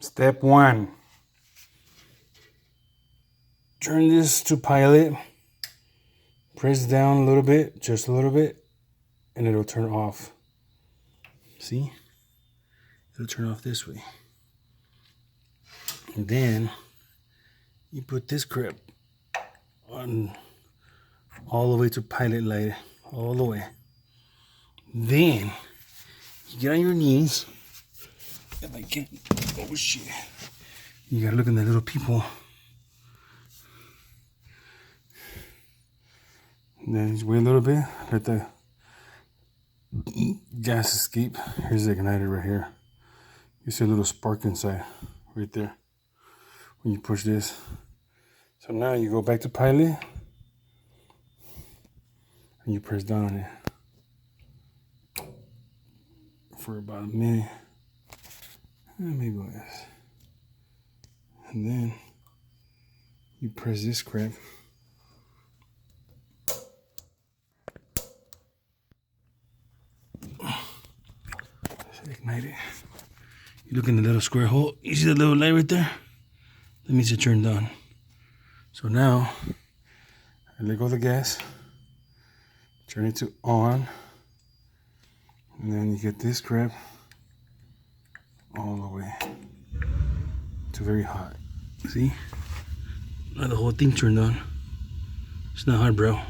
Step 1. Turn this to pilot. Press down a little bit, just a little bit, and it'll turn off. See? It'll turn off this way. And then you put this grip on all the way to pilot light, all the way. Then you get on your knees. If I can, oh shit. You gotta look in the little peephole. And then just wait a little bit, let the gas escape. Here's the igniter right here. You see a little spark inside, right there, when you push this. So now you go back to pilot, and you press down on it for about a minute, maybe less. And then you press this crap. Ignite it. You look in the little square hole. You see the little light right there? That means it turned on. So now I let go of the gas, turn it to on, and then you get this crap all the way to very hot. See? Now the whole thing turned on. It's not hot, bro.